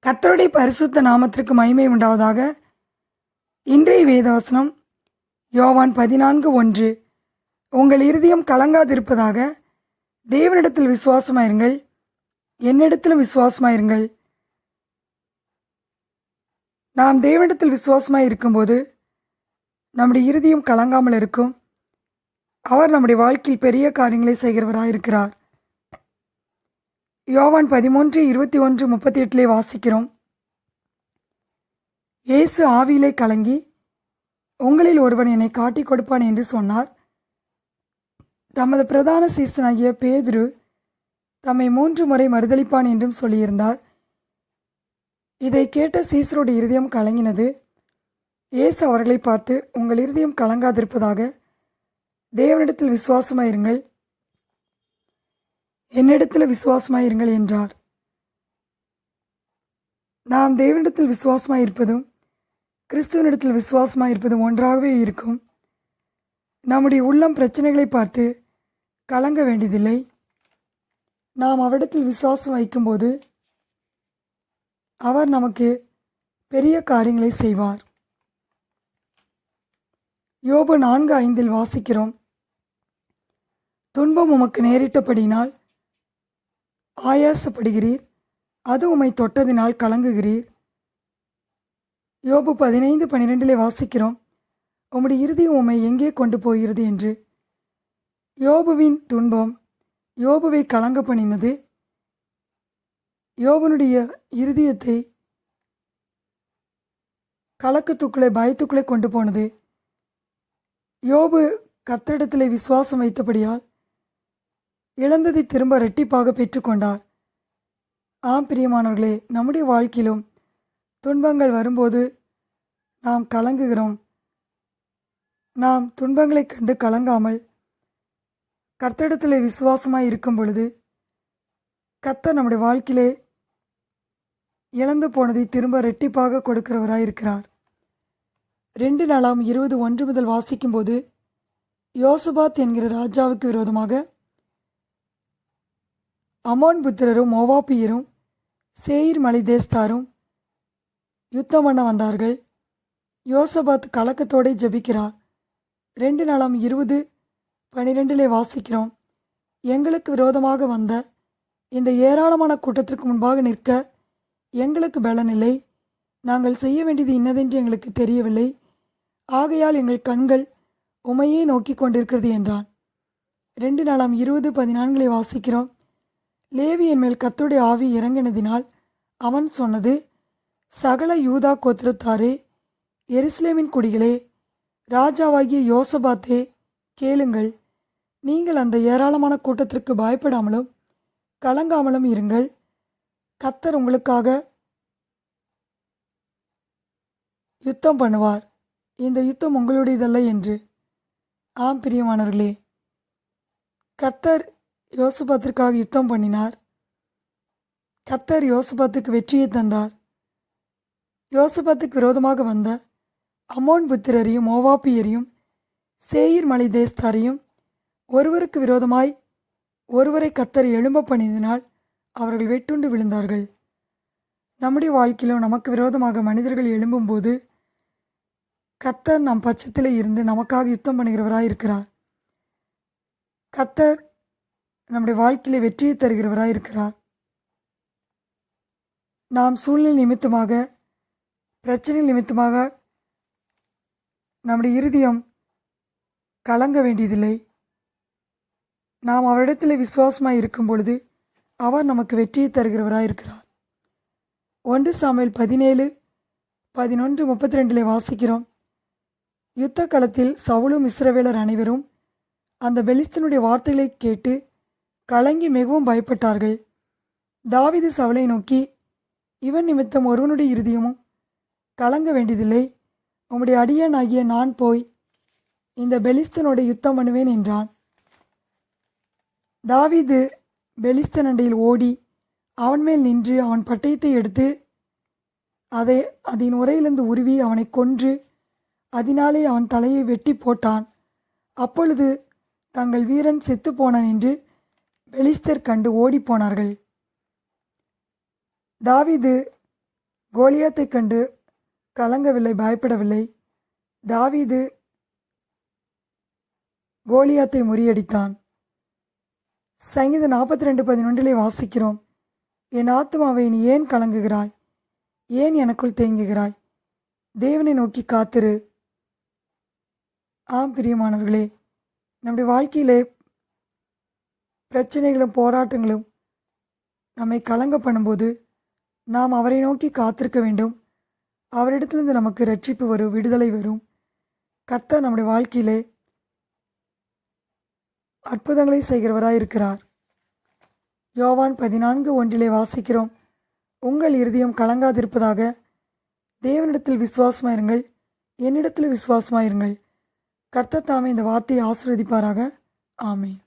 கர்த்தருடைய பரிசுத்த நாமத்திற்கு மகிமை உண்டாவதாக. இன்றைய வேதவசனம் யோவான் 14:1. உங்கள் இருதயம் கலங்காதிருப்பதாக. தேவனிடத்தில் விசுவாசமாயிருங்கள், என்னிடத்திலும் விசுவாசமாயிருங்கள். நாம் தேவனிடத்தில் விசுவாசமாய் இருக்கும்போது நம்முடைய இருதயம் கலங்காமல் இருக்கும். அவர் நம்முடைய வாழ்க்கையில் பெரிய காரியங்களை செய்கிறவராயிருக்கிறார். யோவான் 13:21-38 வாசிக்கிறோம். இயேசு ஆவியிலே கலங்கி, உங்களில் ஒருவன் என்னை காட்டிக் கொடுப்பான் என்று சொன்னார். தமது பிரதான சீசனாகிய பேதுரு தம்மை 3 முறை மறுதலிப்பான் என்றும் சொல்லியிருந்தார். இதை கேட்ட சீசருடைய இருதயம் கலங்கினது. இயேசு அவர்களை பார்த்து, உங்கள் இருதயம் கலங்காதிருப்பதாக. தேவனிடத்தில் விசுவாசமாயிருங்கள், என்னிடத்தில் விசுவாசமாயிருங்கள் என்றார். நாம் தேவனிடத்தில் விசுவாசமாயிருப்பதும் கிறிஸ்துவனிடத்தில் விசுவாசமாயிருப்பதும் ஒன்றாகவே இருக்கும். நம்முடைய உள்ளம் பிரச்சனைகளை பார்த்து கலங்க வேண்டியதில்லை. நாம் அவரிடத்தில் விசுவாசம் வைக்கும்போது அவர் நமக்கு பெரிய காரியங்களை செய்வார். யோபு 4:5 வாசிக்கிறோம். துன்பம் உமக்கு நேரிட்டபடினால் ஆயாசப்படுகிறீர், அது உம்மை தொட்டதினால் கலங்குகிறீர். யோபு 15:12 வாசிக்கிறோம். உம்முடைய இருதயம் உம்மை எங்கே கொண்டு போகிறது என்று. யோபுவின் துன்பம் யோபுவை கலங்க பண்ணினது. யோபனுடைய இருதயத்தை கலக்கத்துக்குள்ளே, பயத்துக்குள்ளே கொண்டு போனது. யோபு கர்த்தரிடத்திலே விசுவாசம் வைத்தபடியால் இழந்ததை திரும்ப இரட்டிப்பாக பெற்றுக்கொண்டார். ஆம் பிரியமானவர்களே, நம்முடைய வாழ்க்கையிலும் துன்பங்கள் வரும்போது நாம் கலங்குகிறோம். நாம் துன்பங்களை கண்டு கலங்காமல் கர்த்தரிடத்திலே விசுவாசமாய் இருக்கும் பொழுது கர்த்தர் நம்முடைய வாழ்க்கையிலே இழந்து போனதை திரும்ப இரட்டிப்பாக கொடுக்கிறவராய் இருக்கிறார். 2 நாளாம் 20:1 வாசிக்கும்போது, யோசபாத் என்கிற ராஜாவுக்கு விரோதமாக அமோன் புத்திரரும் மோவாபியரும் சேயீர் மலை தேசத்தாரும் யுத்தம் பண்ண வந்தார்கள். யோசபாத் கலக்கத்தோடு ஜெபிக்கிறார். 2 நாளாம் 20:12 வாசிக்கிறோம். எங்களுக்கு விரோதமாக வந்த இந்த ஏராளமான கூட்டத்திற்கு முன்பாக நிற்க எங்களுக்கு பலனில்லை. நாங்கள் செய்ய வேண்டியது இன்னதென்று எங்களுக்கு தெரியவில்லை. ஆகையால் எங்கள் கண்கள் உமையே நோக்கி கொண்டிருக்கிறது என்றான். 2 நாளாம் 20:14 வாசிக்கிறோம். லேவியின் மேல் கர்த்தருடைய ஆவி இறங்கினதினால் அவன் சொன்னது, சகல யூதா கோத்திரத்தாரே, எருசலேமின் குடிகளே, ராஜாவாகிய யோசபாத்தே, கேளுங்கள். நீங்கள் அந்த ஏராளமான கூட்டத்திற்கு பயப்படாமலும் கலங்காமலும் இருங்கள். கர்த்தர் உங்களுக்காக யுத்தம் பண்ணுவார். இந்த யுத்தம் உங்களுடையதல்ல என்று. ஆம் பிரியமானவர்களே, கர்த்தர் யோசபாத்திற்காக யுத்தம் பண்ணினார். கர்த்தர் யோசபாத்துக்கு வெற்றியை தந்தார். யோசபாத்துக்கு விரோதமாக வந்த அமோன் புத்திரரையும் மோவாபியரையும் சேயீர் மலை தேசத்தாரையும் ஒருவருக்கு விரோதமாய் ஒருவரை கர்த்தர் எழும்ப பண்ணினால் அவர்கள் வெட்டுண்டு விழுந்தார்கள். நம்முடைய வாழ்க்கையிலும் நமக்கு விரோதமாக மனிதர்கள் எழும்பும்போது கர்த்தர் நம் பட்சத்திலே இருந்து நமக்காக யுத்தம் பண்ணுகிறவராய் இருக்கிறார். கர்த்தர் நம்முடைய வாழ்க்கையிலே வெற்றியை தருகிறவராய் இருக்கிறார். நாம் சூழ்நிலை நிமித்தமாக, பிரச்சனை நிமித்தமாக நம்முடைய இருதயம் கலங்க வேண்டியதில்லை. நாம் அவரிடத்தில் விசுவாசமாய் இருக்கும் பொழுது அவர் நமக்கு வெற்றியை தருகிறவராய் இருக்கிறார். 1 சாமுவேல் 17:11-32 வாசிக்கிறோம். யுத்த களத்தில் சவுலும் இஸ்ரவேலர் அனைவரும் அந்த பெலிஸ்தனுடைய வார்த்தைகளை கேட்டு கலங்கி மிகவும் பயப்பட்டார்கள். தாவீது சவுலை நோக்கி, இவன் நிமித்தம் ஒருவனுடைய இருதயமும் கலங்க வேண்டியதில்லை. உம்முடைய அடியான் ஆகிய நான் போய் இந்த பெலிஸ்தனோட யுத்தம் பண்ணுவேன் என்றான். தாவீது பெலிஸ்தன் அண்டையில் ஓடி அவன் மேல் நின்று அவன் பட்டயத்தை எடுத்து அதன் உரையிலிருந்து உருவி அவனை கொன்று அதனாலே அவன் தலையை வெட்டி போட்டான். அப்பொழுது தங்கள் வீரன் செத்துப்போனான் என்று பெலிஸ்தர் கண்டு ஓடிப்போனார்கள். தாவீது கோலியாத்தைக் கண்டு கலங்கவில்லை, பயப்படவில்லை. தாவீது கோலியாத்தை முறியடித்தான். சங்கீதம் 42:11 வாசிக்கிறோம், என் ஆத்துமாவை நீ ஏன் கலங்குகிறாய்? ஏன் எனக்குள் தேங்குகிறாய்? தேவனை நோக்கி காத்திரு. ஆம் பிரியமானவர்களே, நம்முடைய வாழ்க்கையிலே பிரச்சனைகளும் போராட்டங்களும் நம்மை கலங்க பண்ணும்போது நாம் அவரை நோக்கி காத்திருக்க வேண்டும். அவரிடத்திலிருந்து நமக்கு ரட்சிப்பு வரும், விடுதலை வரும். கர்த்தர் நம்முடைய வாழ்க்கையிலே அற்புதங்களை செய்கிறவராய் இருக்கிறார். யோவான் 14:1 வாசிக்கிறோம், உங்கள் இருதயம் கலங்காதிருப்பதாக தேவனிடத்தில் விசுவாசமாயிருங்கள், என்னிடத்தில் விசுவாசமாயிருங்கள். கர்த்தர் தாமே இந்த வார்த்தையை ஆசீர்வதிப்பாராக. ஆமென்.